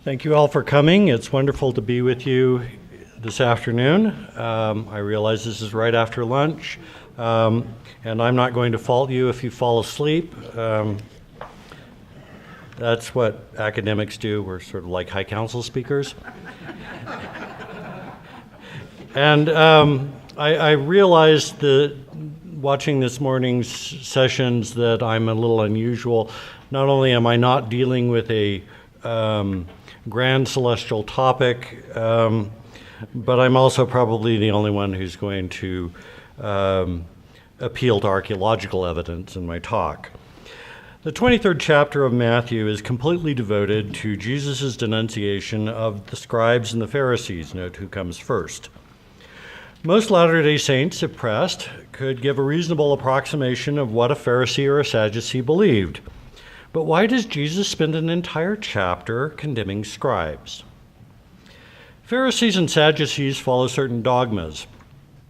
Thank you all for coming. It's wonderful to be with you this afternoon. I realize this is right after lunch, and I'm not going to fault you if you fall asleep. That's what academics do. We're sort of like high council speakers. And I realized that watching this morning's sessions that I'm a little unusual. Not only am I not dealing with a grand celestial topic, but I'm also probably the only one who's going to appeal to archaeological evidence in my talk. The 23rd chapter of Matthew is completely devoted to Jesus' denunciation of the scribes and the Pharisees. Note who comes first. Most Latter-day Saints, if pressed, could give a reasonable approximation of what a Pharisee or a Sadducee believed. But why does Jesus spend an entire chapter condemning scribes? Pharisees and Sadducees follow certain dogmas.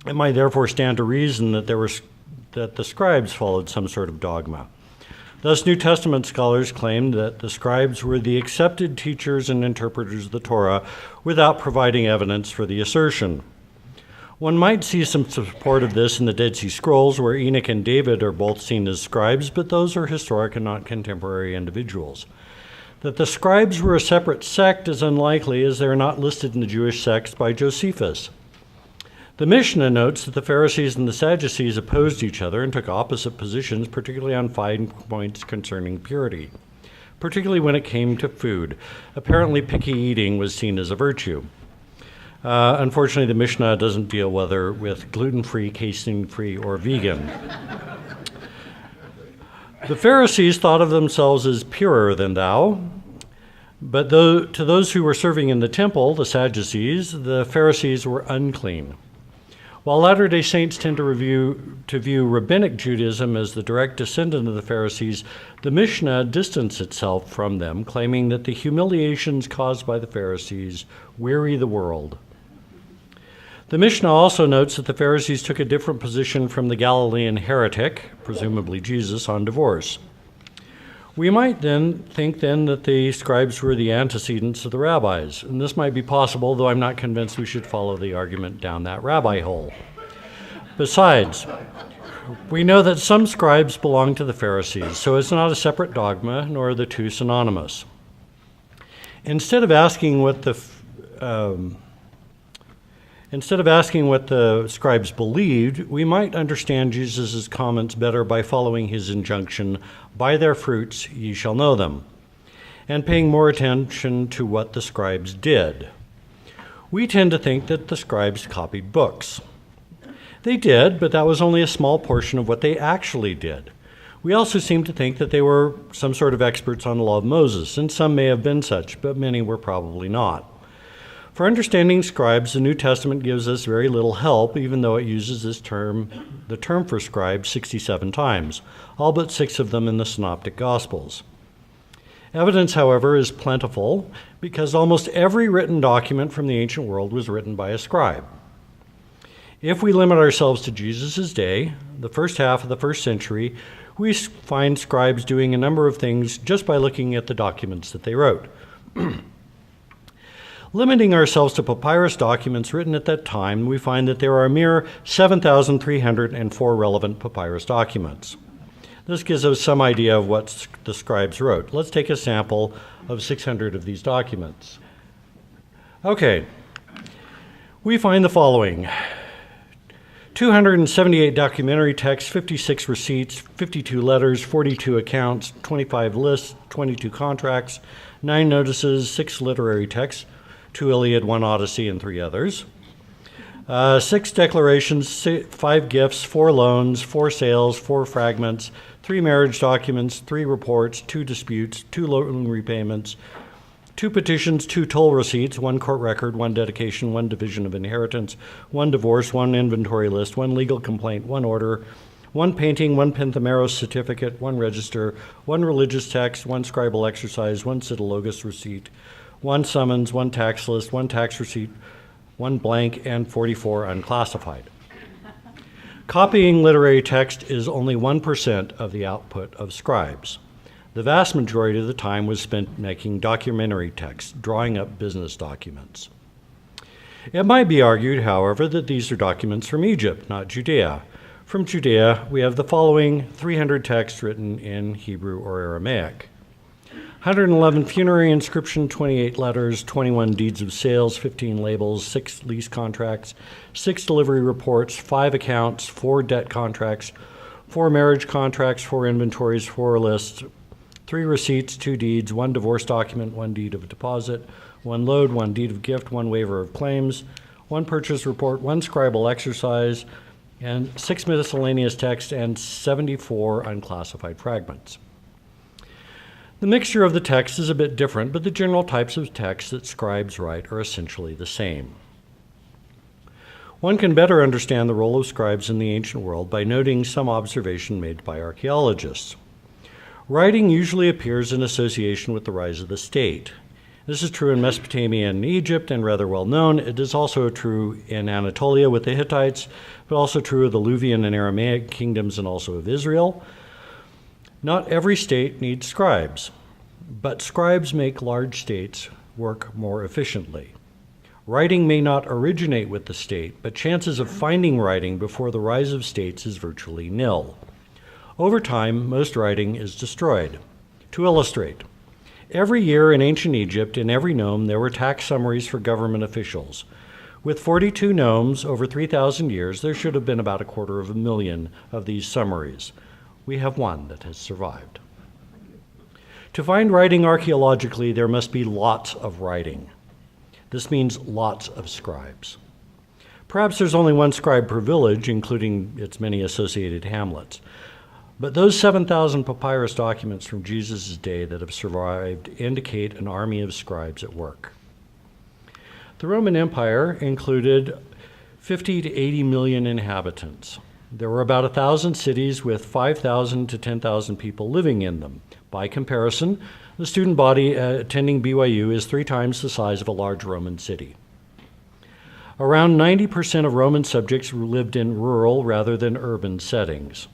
It might therefore stand to reason that the scribes followed some sort of dogma. Thus, New Testament scholars claim that the scribes were the accepted teachers and interpreters of the Torah without providing evidence for the assertion. One might see some support of this in the Dead Sea Scrolls, where Enoch and David are both seen as scribes, but those are historic and not contemporary individuals. That the scribes were a separate sect is unlikely, as they are not listed in the Jewish sects by Josephus. The Mishnah notes that the Pharisees and the Sadducees opposed each other and took opposite positions, particularly on fine points concerning purity, particularly when it came to food. Apparently, picky eating was seen as a virtue. Unfortunately, the Mishnah doesn't deal whether with gluten-free, casein-free, or vegan. The Pharisees thought of themselves as purer than thou, but to those who were serving in the temple, the Sadducees, the Pharisees were unclean. While Latter-day Saints tend to view Rabbinic Judaism as the direct descendant of the Pharisees, the Mishnah distanced itself from them, claiming that the humiliations caused by the Pharisees weary the world. The Mishnah also notes that the Pharisees took a different position from the Galilean heretic, presumably Jesus, on divorce. We might then think that the scribes were the antecedents of the rabbis, and this might be possible, though I'm not convinced we should follow the argument down that rabbi hole. Besides, we know that some scribes belong to the Pharisees, so it's not a separate dogma, nor are the two synonymous. Instead of asking what the scribes believed, we might understand Jesus' comments better by following his injunction, "By their fruits ye shall know them," and paying more attention to what the scribes did. We tend to think that the scribes copied books. They did, but that was only a small portion of what they actually did. We also seem to think that they were some sort of experts on the law of Moses, and some may have been such, but many were probably not. For understanding scribes, the New Testament gives us very little help, even though it uses the term for scribe 67 times, all but 6 of them in the Synoptic Gospels. Evidence, however, is plentiful because almost every written document from the ancient world was written by a scribe. If we limit ourselves to Jesus' day, the first half of the first century, we find scribes doing a number of things just by looking at the documents that they wrote. Limiting ourselves to papyrus documents written at that time, we find that there are a mere 7,304 relevant papyrus documents. This gives us some idea of what the scribes wrote. Let's take a sample of 600 of these documents. Okay, we find the following: 278 documentary texts, 56 receipts, 52 letters, 42 accounts, 25 lists, 22 contracts, 9 notices, 6 literary texts, 2 Iliad, 1 Odyssey, and 3 others. 6 declarations, 5 gifts, 4 loans, 4 sales, 4 fragments, 3 marriage documents, 3 reports, 2 disputes, 2 loan repayments, 2 petitions, 2 toll receipts, 1 court record, 1 dedication, 1 division of inheritance, 1 divorce, 1 inventory list, 1 legal complaint, 1 order, 1 painting, 1 Penthemeros certificate, 1 register, 1 religious text, 1 scribal exercise, 1 Cytologus receipt, 1 summons, 1 tax list, 1 tax receipt, 1 blank, and 44 unclassified. Copying literary text is only 1% of the output of scribes. The vast majority of the time was spent making documentary text, drawing up business documents. It might be argued, however, that these are documents from Egypt, not Judea. From Judea, we have the following 300 texts written in Hebrew or Aramaic. 111 funerary inscription, 28 letters, 21 deeds of sales, 15 labels, 6 lease contracts, 6 delivery reports, 5 accounts, 4 debt contracts, 4 marriage contracts, 4 inventories, 4 lists, 3 receipts, 2 deeds, 1 divorce document, 1 deed of deposit, 1 load, 1 deed of gift, 1 waiver of claims, 1 purchase report, 1 scribal exercise, and 6 miscellaneous texts and 74 unclassified fragments. The mixture of the text is a bit different, but the general types of text that scribes write are essentially the same. One can better understand the role of scribes in the ancient world by noting some observation made by archaeologists. Writing usually appears in association with the rise of the state. This is true in Mesopotamia and Egypt, and rather well known. It is also true in Anatolia with the Hittites, but also true of the Luvian and Aramaic kingdoms and also of Israel. Not every state needs scribes, but scribes make large states work more efficiently. Writing may not originate with the state, but chances of finding writing before the rise of states is virtually nil. Over time, most writing is destroyed. To illustrate, every year in ancient Egypt, in every nome, there were tax summaries for government officials. With 42 nomes over 3,000 years, there should have been about 250,000 of these summaries. We have one that has survived. To find writing archaeologically, there must be lots of writing. This means lots of scribes. Perhaps there's only one scribe per village, including its many associated hamlets. But those 7,000 papyrus documents from Jesus' day that have survived indicate an army of scribes at work. The Roman Empire included 50 to 80 million inhabitants. There were about 1,000 cities with 5,000 to 10,000 people living in them. By comparison, the student body attending BYU is 3 times the size of a large Roman city. Around 90% of Roman subjects lived in rural rather than urban settings,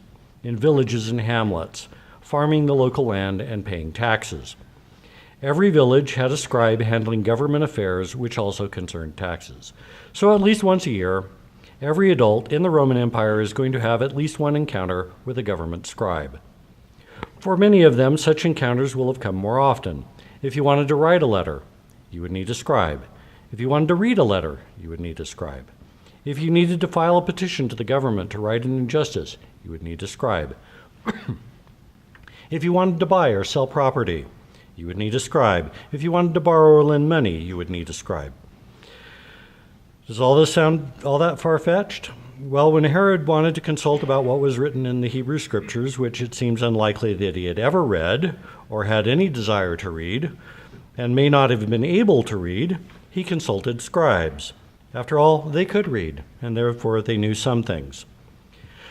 in villages and hamlets, farming the local land and paying taxes. Every village had a scribe handling government affairs, which also concerned taxes. So at least once a year, every adult in the Roman Empire is going to have at least one encounter with a government scribe. For many of them, such encounters will have come more often. If you wanted to write a letter, you would need a scribe. If you wanted to read a letter, you would need a scribe. If you needed to file a petition to the government to right an injustice, you would need a scribe. If you wanted to buy or sell property, you would need a scribe. If you wanted to borrow or lend money, you would need a scribe. Does all this sound all that far-fetched? Well, when Herod wanted to consult about what was written in the Hebrew Scriptures, which it seems unlikely that he had ever read or had any desire to read, and may not have been able to read, he consulted scribes. After all, they could read, and therefore they knew some things.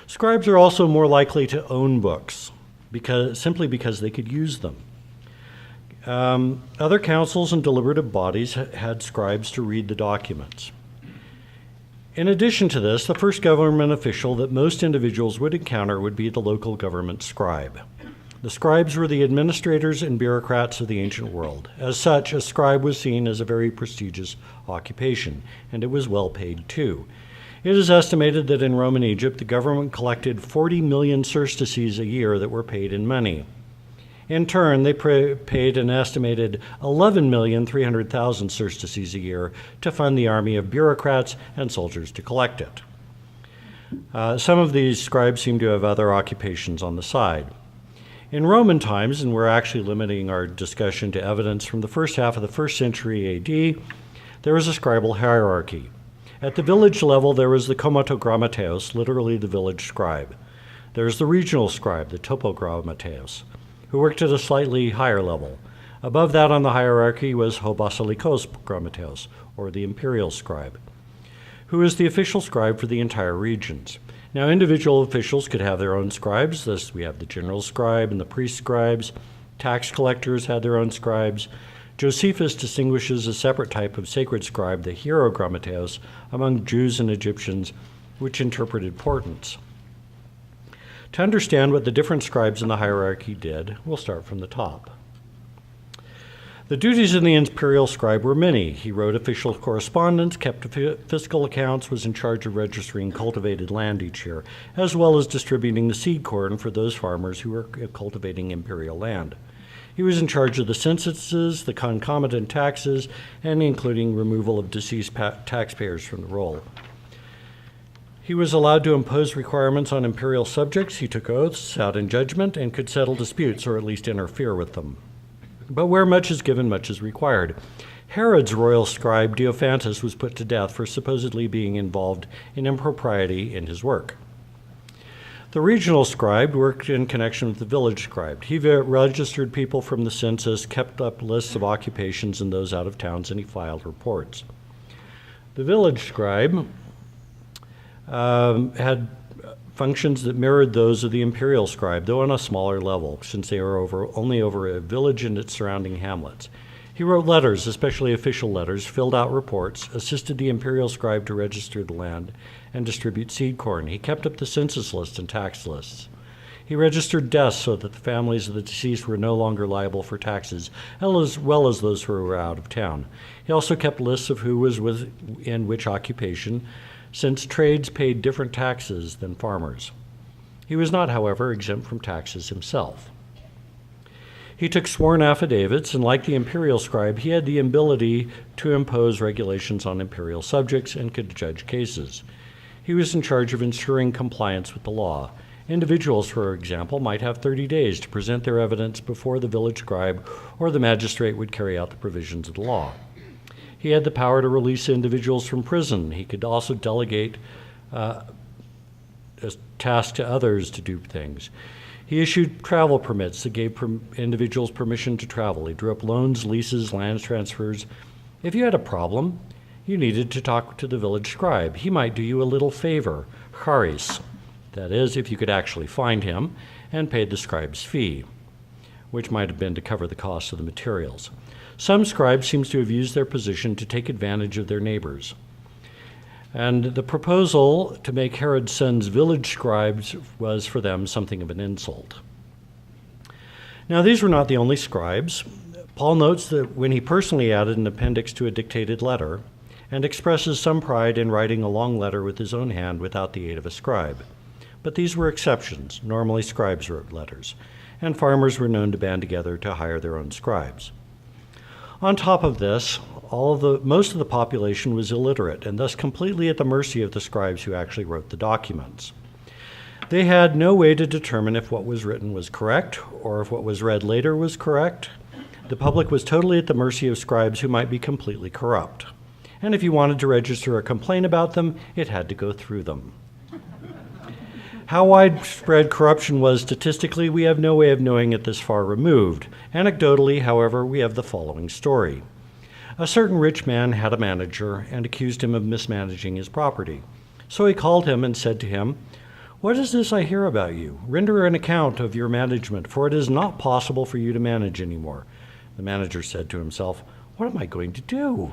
Scribes are also more likely to own books, simply because they could use them. Other councils and deliberative bodies had scribes to read the documents. In addition to this, the first government official that most individuals would encounter would be the local government scribe. The scribes were the administrators and bureaucrats of the ancient world. As such, a scribe was seen as a very prestigious occupation, and it was well paid too. It is estimated that in Roman Egypt, the government collected 40 million sesterces a year that were paid in money. In turn, they paid an estimated 11,300,000 sesterces a year to fund the army of bureaucrats and soldiers to collect it. Some of these scribes seem to have other occupations on the side. In Roman times, and we're actually limiting our discussion to evidence from the first half of the 1st century AD, there was a scribal hierarchy. At the village level, there was the komatogrammateos, literally the village scribe. There's the regional scribe, the topogrammateos, who worked at a slightly higher level. Above that on the hierarchy was hobasilikos grammateos, or the imperial scribe, who is the official scribe for the entire regions. Now, individual officials could have their own scribes. Thus, we have the general scribe and the priest scribes. Tax collectors had their own scribes. Josephus distinguishes a separate type of sacred scribe, the hierogrammateos, among Jews and Egyptians, which interpreted portents. To understand what the different scribes in the hierarchy did, we'll start from the top. The duties of the imperial scribe were many. He wrote official correspondence, kept fiscal accounts, was in charge of registering cultivated land each year, as well as distributing the seed corn for those farmers who were cultivating imperial land. He was in charge of the censuses, the concomitant taxes, and including removal of deceased taxpayers from the roll. He was allowed to impose requirements on imperial subjects. He took oaths, sat in judgment, and could settle disputes or at least interfere with them. But where much is given, much is required. Herod's royal scribe Diophantus was put to death for supposedly being involved in impropriety in his work. The regional scribe worked in connection with the village scribe. He registered people from the census, kept up lists of occupations and those out of towns, and he filed reports. The village scribe had functions that mirrored those of the imperial scribe, though on a smaller level, since they were only over a village and its surrounding hamlets. He wrote letters, especially official letters, filled out reports, assisted the imperial scribe to register the land and distribute seed corn. He kept up the census list and tax lists. He registered deaths so that the families of the deceased were no longer liable for taxes, as well as those who were out of town. He also kept lists of who was in which occupation, since trades paid different taxes than farmers. He was not, however, exempt from taxes himself. He took sworn affidavits, and like the imperial scribe, he had the ability to impose regulations on imperial subjects and could judge cases. He was in charge of ensuring compliance with the law. Individuals, for example, might have 30 days to present their evidence before the village scribe, or the magistrate would carry out the provisions of the law. He had the power to release individuals from prison. He could also delegate a task to others to do things. He issued travel permits that gave individuals permission to travel. He drew up loans, leases, land transfers. If you had a problem, you needed to talk to the village scribe. He might do you a little favor, charis, that is, if you could actually find him, and paid the scribe's fee, which might have been to cover the cost of the materials. Some scribes seem to have used their position to take advantage of their neighbors. And the proposal to make Herod's sons village scribes was for them something of an insult. Now, these were not the only scribes. Paul notes that when he personally added an appendix to a dictated letter, and expresses some pride in writing a long letter with his own hand without the aid of a scribe. But these were exceptions. Normally, scribes wrote letters, and farmers were known to band together to hire their own scribes. On top of this, most of the population was illiterate and thus completely at the mercy of the scribes who actually wrote the documents. They had no way to determine if what was written was correct or if what was read later was correct. The public was totally at the mercy of scribes who might be completely corrupt. And if you wanted to register a complaint about them, it had to go through them. How widespread corruption was statistically, we have no way of knowing it this far removed. Anecdotally, however, we have the following story. A certain rich man had a manager and accused him of mismanaging his property. So he called him and said to him, "What is this I hear about you? Render an account of your management, for it is not possible for you to manage anymore." The manager said to himself, "What am I going to do?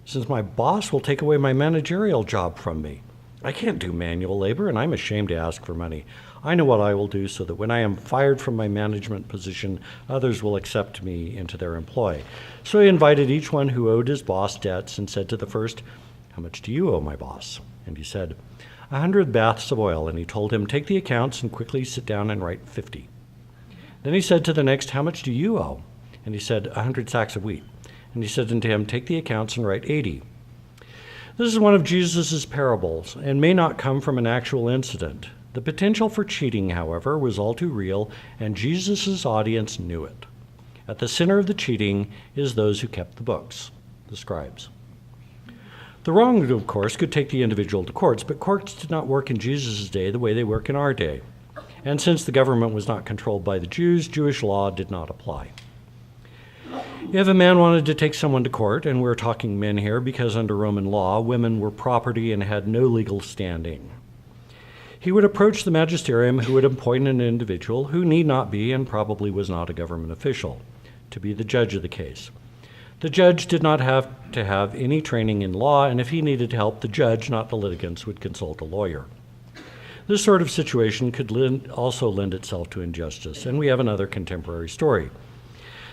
Since my boss will take away my managerial job from me. I can't do manual labor, and I'm ashamed to ask for money. I know what I will do so that when I am fired from my management position, others will accept me into their employ." So he invited each one who owed his boss debts and said to the first, "How much do you owe my boss?" And he said, 100 baths of oil. And he told him, "Take the accounts and quickly sit down and write 50. Then he said to the next, "How much do you owe?" And he said, 100 sacks of wheat. And he said unto him, "Take the accounts and write 80. This is one of Jesus' parables and may not come from an actual incident. The potential for cheating, however, was all too real, and Jesus' audience knew it. At the center of the cheating is those who kept the books, the scribes. The wronged, of course, could take the individual to courts, but courts did not work in Jesus' day the way they work in our day. And since the government was not controlled by the Jews, Jewish law did not apply. If a man wanted to take someone to court, and we're talking men here because under Roman law, women were property and had no legal standing, he would approach the magisterium, who would appoint an individual who need not be and probably was not a government official, to be the judge of the case. The judge did not have to have any training in law, and if he needed help, the judge, not the litigants, would consult a lawyer. This sort of situation could also lend itself to injustice, and we have another contemporary story.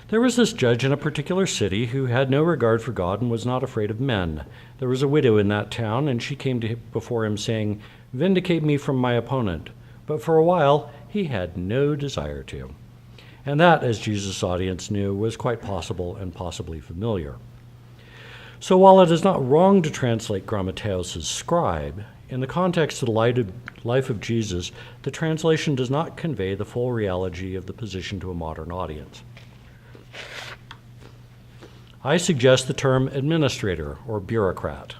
There was this judge in a particular city who had no regard for God and was not afraid of men. There was a widow in that town, and she came before him saying, "Vindicate me from my opponent." But for a while, he had no desire to. And that, as Jesus' audience knew, was quite possible and possibly familiar. So while it is not wrong to translate grammateos as scribe, in the context of the life of Jesus, the translation does not convey the full reality of the position to a modern audience. I suggest the term administrator or bureaucrat.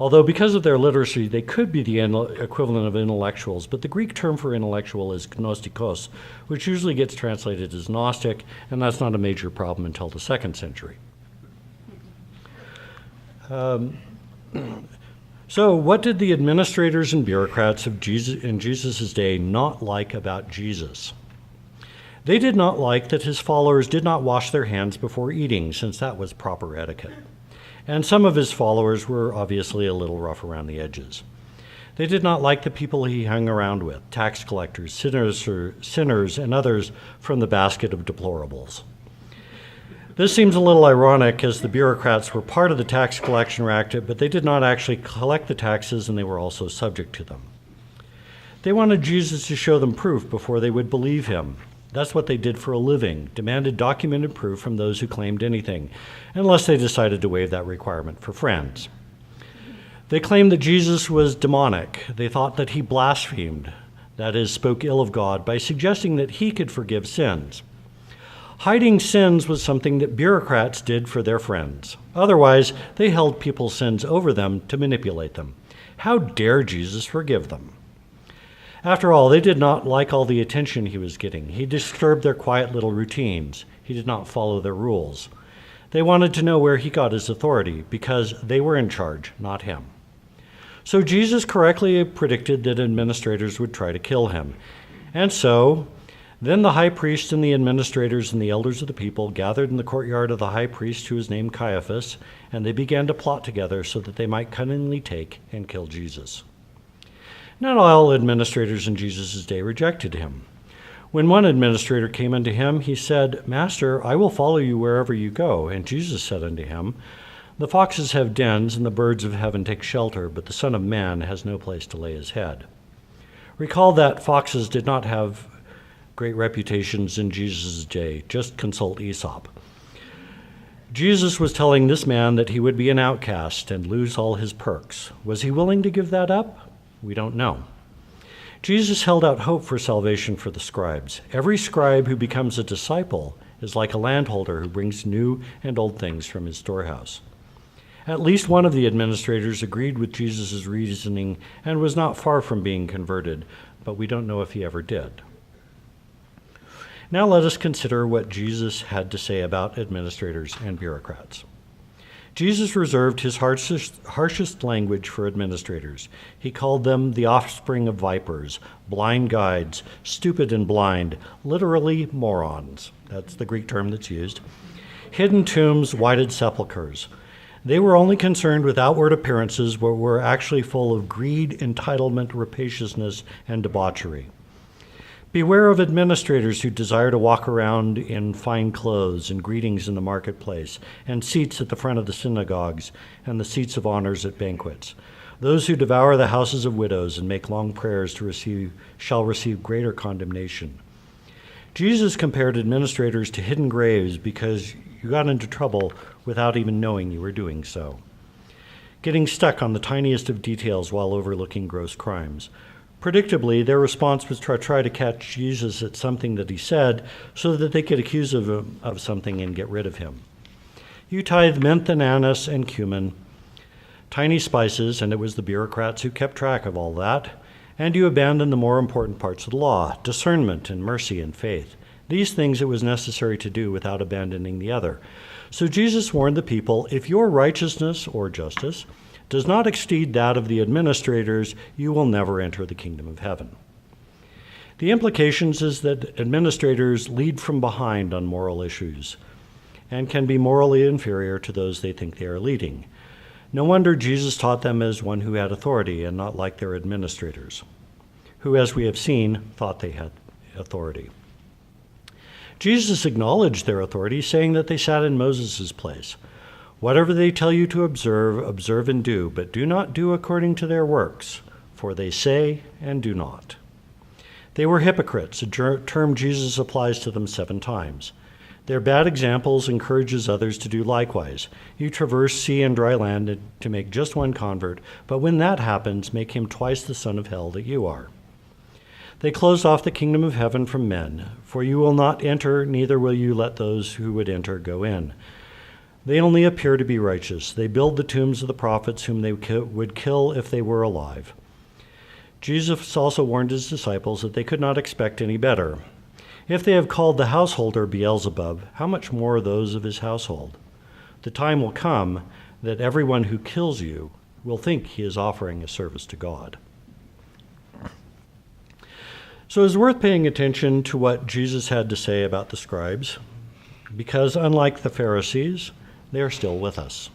Although because of their literacy, they could be the equivalent of intellectuals, but the Greek term for intellectual is gnostikos, which usually gets translated as Gnostic, and that's not a major problem until the 2nd century. So what did the administrators and bureaucrats of in Jesus' day not like about Jesus? They did not like that his followers did not wash their hands before eating, since that was proper etiquette. And some of his followers were obviously a little rough around the edges. They did not like the people he hung around with, tax collectors, sinners, and others from the basket of deplorables. This seems a little ironic, as the bureaucrats were part of the tax collection racket, but they did not actually collect the taxes, and they were also subject to them. They wanted Jesus to show them proof before they would believe him. That's what they did for a living, demanded documented proof from those who claimed anything, unless they decided to waive that requirement for friends. They claimed that Jesus was demonic. They thought that he blasphemed, that is, spoke ill of God, by suggesting that he could forgive sins. Hiding sins was something that bureaucrats did for their friends. Otherwise, they held people's sins over them to manipulate them. How dare Jesus forgive them? After all, they did not like all the attention he was getting. He disturbed their quiet little routines. He did not follow their rules. They wanted to know where he got his authority, because they were in charge, not him. So Jesus correctly predicted that administrators would try to kill him. And so, then the high priest and the administrators and the elders of the people gathered in the courtyard of the high priest, who was named Caiaphas, and they began to plot together so that they might cunningly take and kill Jesus. Not all administrators in Jesus' day rejected him. When one administrator came unto him, he said, "Master, I will follow you wherever you go." And Jesus said unto him, "The foxes have dens, and the birds of heaven take shelter, but the Son of Man has no place to lay his head." Recall that foxes did not have great reputations in Jesus' day. Just consult Aesop. Jesus was telling this man that he would be an outcast and lose all his perks. Was he willing to give that up? We don't know. Jesus held out hope for salvation for the scribes. Every scribe who becomes a disciple is like a landholder who brings new and old things from his storehouse. At least one of the administrators agreed with Jesus' reasoning and was not far from being converted, but we don't know if he ever did. Now let us consider what Jesus had to say about administrators and bureaucrats. Jesus reserved his harshest language for administrators. He called them the offspring of vipers, blind guides, stupid and blind, literally morons. That's the Greek term that's used. Hidden tombs, whited sepulchres. They were only concerned with outward appearances, but were actually full of greed, entitlement, rapaciousness, and debauchery. Beware of administrators who desire to walk around in fine clothes and greetings in the marketplace, and seats at the front of the synagogues, and the seats of honors at banquets. Those who devour the houses of widows and make long prayers shall receive greater condemnation. Jesus compared administrators to hidden graves because you got into trouble without even knowing you were doing so. Getting stuck on the tiniest of details while overlooking gross crimes. Predictably, their response was to try to catch Jesus at something that he said so that they could accuse him of something and get rid of him. You tithe mint and anise and cumin, tiny spices, and it was the bureaucrats who kept track of all that, and you abandon the more important parts of the law, discernment and mercy and faith. These things it was necessary to do without abandoning the other. So Jesus warned the people, if your righteousness or justice does not exceed that of the administrators, you will never enter the kingdom of heaven. The implications is that administrators lead from behind on moral issues and can be morally inferior to those they think they are leading. No wonder Jesus taught them as one who had authority and not like their administrators. who, as we have seen, thought they had authority. Jesus acknowledged their authority, saying that they sat in Moses' place. Whatever they tell you to observe, observe and do, but do not do according to their works, for they say and do not. They were hypocrites, a term Jesus applies to them 7 times. Their bad examples encourages others to do likewise. You traverse sea and dry land to make just one convert, but when that happens, make him twice the son of hell that you are. They closed off the kingdom of heaven from men, for you will not enter, neither will you let those who would enter go in. They only appear to be righteous. They build the tombs of the prophets whom they would kill if they were alive. Jesus also warned his disciples that they could not expect any better. If they have called the householder Beelzebub, how much more those of his household? The time will come that everyone who kills you will think he is offering a service to God. So it's worth paying attention to what Jesus had to say about the scribes, because unlike the Pharisees, they are still with us.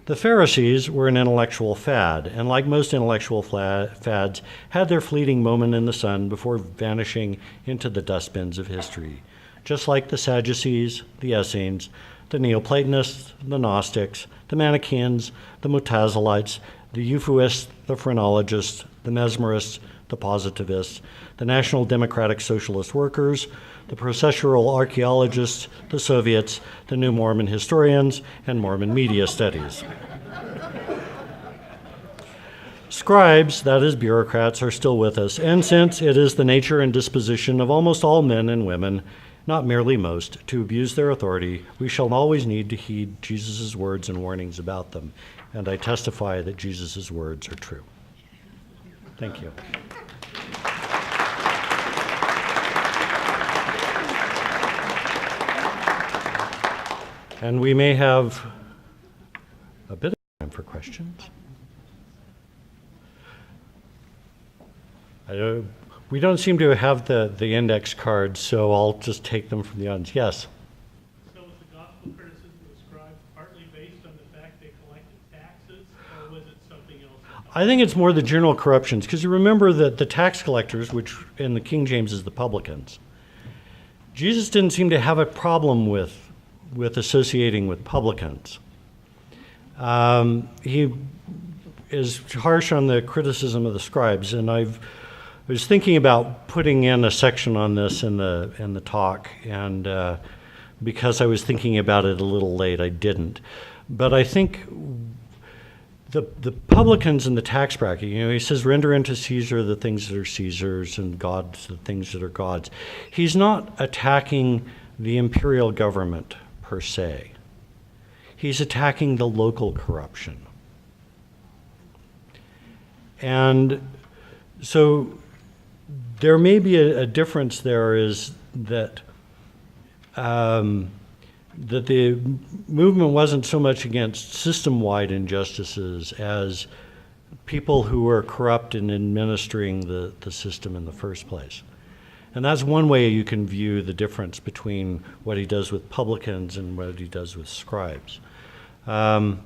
The Pharisees were an intellectual fad, and like most intellectual fads, had their fleeting moment in the sun before vanishing into the dustbins of history, just like the Sadducees, the Essenes, the Neoplatonists, the Gnostics, the Manichaeans, the Mutazilites, the Euphuists, the Phrenologists, the Mesmerists, the Positivists, the National Democratic Socialist Workers, the processual archaeologists, the Soviets, the New Mormon historians, and Mormon media studies. Scribes, that is bureaucrats, are still with us, and since it is the nature and disposition of almost all men and women, not merely most, to abuse their authority, we shall always need to heed Jesus' words and warnings about them, and I testify that Jesus' words are true. Thank you. And we may have a bit of time for questions. We don't seem to have the index cards, so I'll just take them from the audience. Yes? So was the gospel criticism of the scribes partly based on the fact they collected taxes, or was it something else? I think it's more the general corruptions, because you remember that the tax collectors, which in the King James is the publicans, Jesus didn't seem to have a problem with associating with publicans. He is harsh on the criticism of the scribes, and I was thinking about putting in a section on this in the talk, and because I was thinking about it a little late, I didn't. But I think the publicans in the tax bracket, he says, render unto Caesar the things that are Caesar's and God's the things that are God's. He's not attacking the imperial government per se. He's attacking the local corruption. And so there may be a difference there, is that that the movement wasn't so much against system-wide injustices as people who were corrupt in administering the system in the first place. And that's one way you can view the difference between what he does with publicans and what he does with scribes. I'm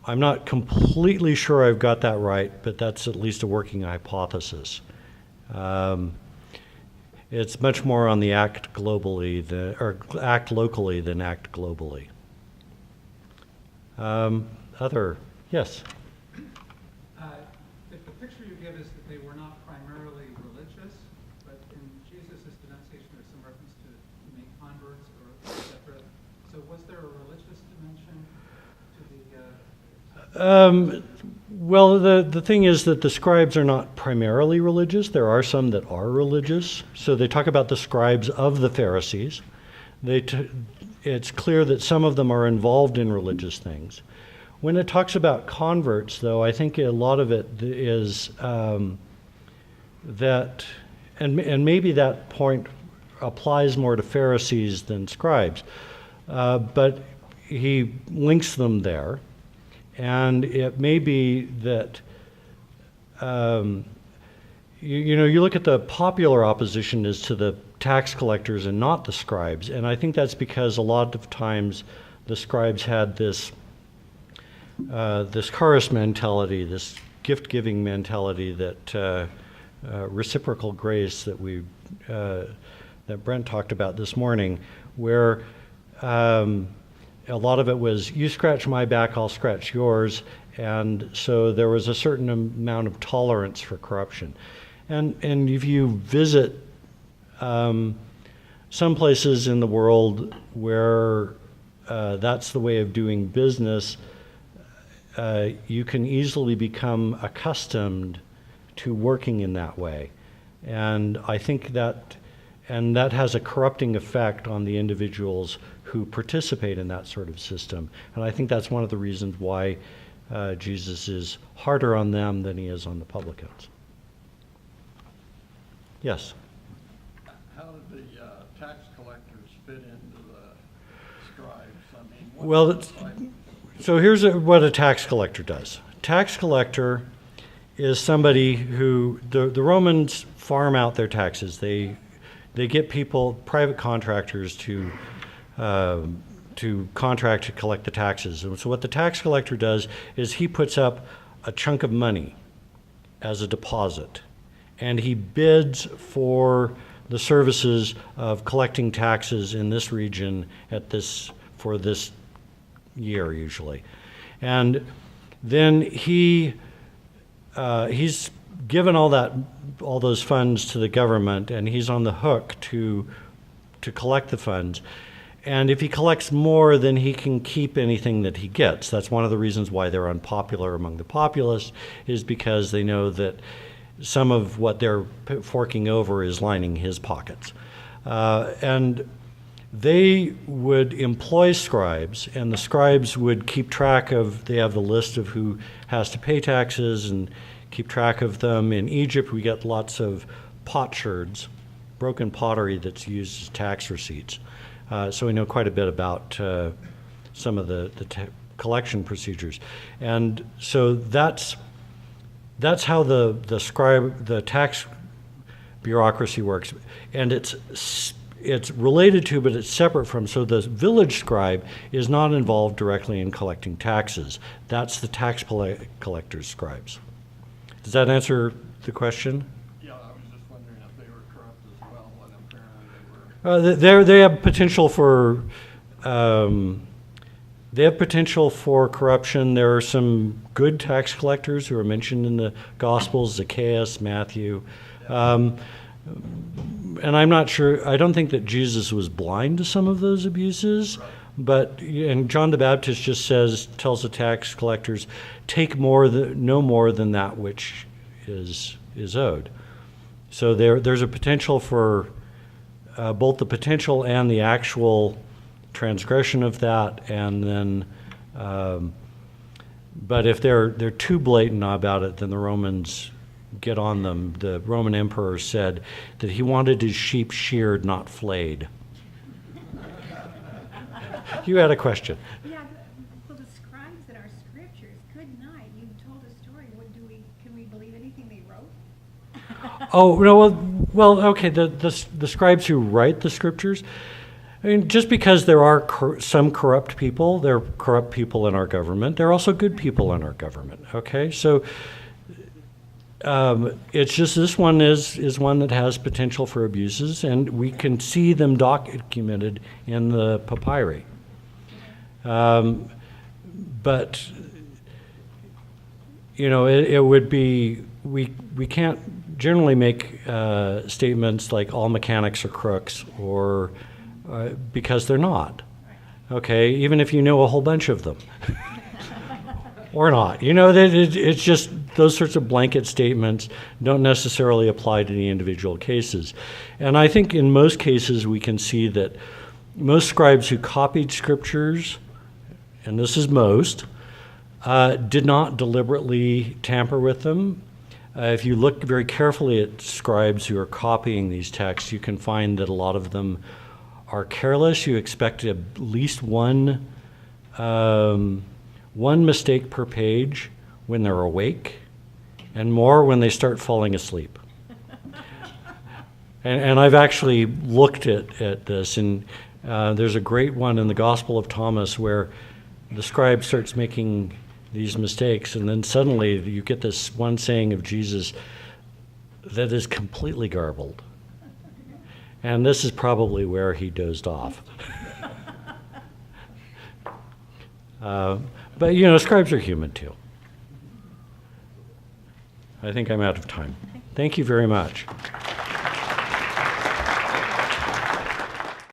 not completely sure I've got that right, but that's at least a working hypothesis. It's much more on the act locally than act globally. Yes? If the picture you give is that they were not primarily religious, but in Jesus' denunciation there's some reference to make converts or etc. So was there a religious dimension to the... Well, the thing is that the scribes are not primarily religious. There are some that are religious. So they talk about the scribes of the Pharisees. It's clear that some of them are involved in religious things. When it talks about converts, though, I think a lot of it is that, and maybe that point applies more to Pharisees than scribes, but he links them there. And it may be that, you look at the popular opposition is to the tax collectors and not the scribes. And I think that's because a lot of times the scribes had this charis mentality, this gift-giving mentality that reciprocal grace that that Brent talked about this morning, where a lot of it was, you scratch my back, I'll scratch yours, and so there was a certain amount of tolerance for corruption. And if you visit some places in the world where that's the way of doing business, you can easily become accustomed to working in that way. And I think that has a corrupting effect on the individuals who participate in that sort of system. And I think that's one of the reasons why Jesus is harder on them than he is on the publicans. Yes? How did the tax collectors fit into the scribes? I mean, what Well, was the scribe- so here's what a tax collector does. Tax collector is somebody who, the Romans farm out their taxes. They get people, private contractors, to contract to collect the taxes. And so what the tax collector does is he puts up a chunk of money as a deposit, and he bids for the services of collecting taxes in this region for this year usually. And then he's given all those funds to the government, and he's on the hook to collect the funds. And if he collects more, then he can keep anything that he gets. That's one of the reasons why they're unpopular among the populace, is because they know that some of what they're forking over is lining his pockets. And they would employ scribes, and the scribes would keep track of, they have the list of who has to pay taxes and keep track of them. In Egypt, we get lots of potsherds, broken pottery that's used as tax receipts. So we know quite a bit about some of the collection procedures. And so that's how the tax bureaucracy works. And it's related to, but it's separate from. So the village scribe is not involved directly in collecting taxes. That's the tax collector's scribes. Does that answer the question? Yeah, I was just wondering if they were corrupt as well, and apparently they were. They have potential for corruption. There are some good tax collectors who are mentioned in the Gospels: Zacchaeus, Matthew. And I'm not sure. I don't think that Jesus was blind to some of those abuses. Right. But and John the Baptist just tells the tax collectors, take no more than that which is owed. So there's a potential for both the potential and the actual transgression of that, and then. But if they're too blatant about it, then the Romans get on them. The Roman emperor said that he wanted his sheep sheared, not flayed. You had a question. Yeah, well, the scribes in our scriptures, good night. You told a story. Can we believe anything they wrote? Oh no, well, okay. The scribes who write the scriptures. I mean, just because there are some corrupt people, there are corrupt people in our government. There are also good people in our government. Okay, so it's just this one is one that has potential for abuses, and we can see them documented in the papyri. But it would be we can't generally make statements like all mechanics are crooks, or because they're not. Okay, even if you know a whole bunch of them. Or not. It's just those sorts of blanket statements don't necessarily apply to the individual cases. And I think in most cases we can see that most scribes who copied scriptures, and this is most, did not deliberately tamper with them. If you look very carefully at scribes who are copying these texts, you can find that a lot of them are careless. You expect at least one mistake per page when they're awake, and more when they start falling asleep. And I've actually looked at this, and there's a great one in the Gospel of Thomas where the scribe starts making these mistakes, and then suddenly you get this one saying of Jesus, that is completely garbled. And this is probably where he dozed off. But, you know, scribes are human too. I think I'm out of time. Thank you very much.